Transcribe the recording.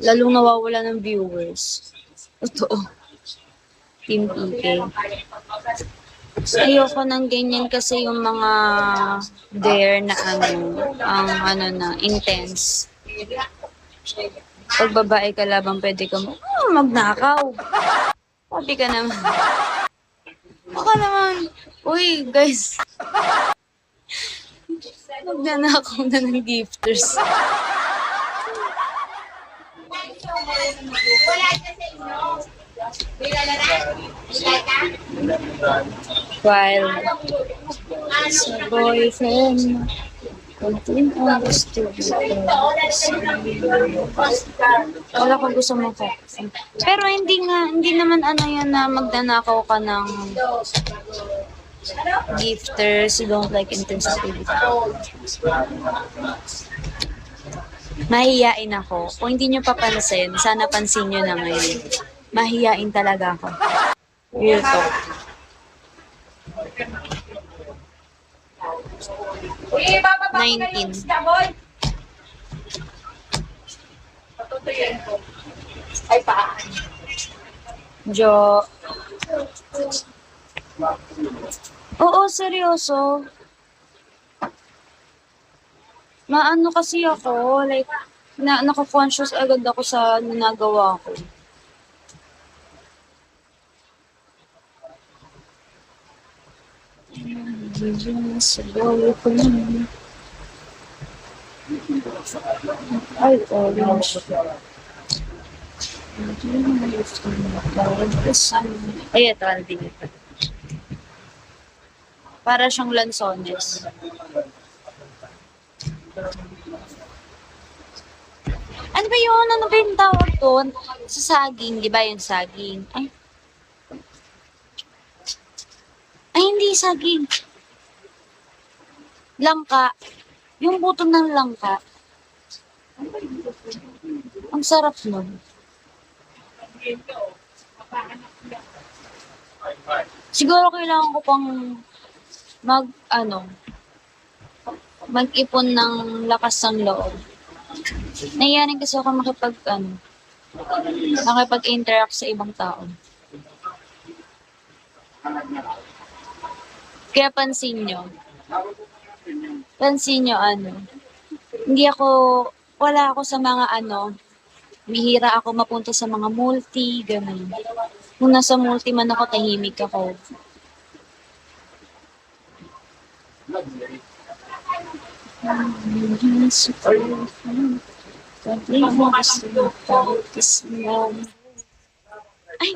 Lalong nawawala ng viewers. Totoo. Team PK. Ayoko ng ganyan kasi yung mga dare na intense. Pag babae ka labang pwede ka magnakaw. Sabi ka naman. Baka naman, uy guys, magnanakaw na ng gifters. While sa boyfriend, konting oras to wala ko gusto mo ko. Pero hindi naman yan na magnanakaw ka ng gifters. You don't like intense activity. Mahihiyain ako. Kung hindi nyo papansin, sana pansin nyo na ngayon. Mahihiyain talaga ako. Real talk. Bababa 19. Ay, pa. Jo. Oo, seryoso. Maano kasi ako, like, naka-conscious agad ako sa nagawa ko. Ay, orange. Ay, ito, alding ito. Para siyang lansones. Ano ba yun? Ano ba yung tawag doon? Sa saging, di ba yung saging? Ay, hindi saging. Langka. Yung buto ng langka. Ang sarap nun. Siguro kailangan ko pang mag-ipon ng lakas ng loob. Nahiyanin kasi ako makipag-interact sa ibang tao. Kaya pansin nyo, wala ako sa mga bihira ako mapunta sa mga multi, ganun. Kung nasa multi man ako, tahimik ako. Ay!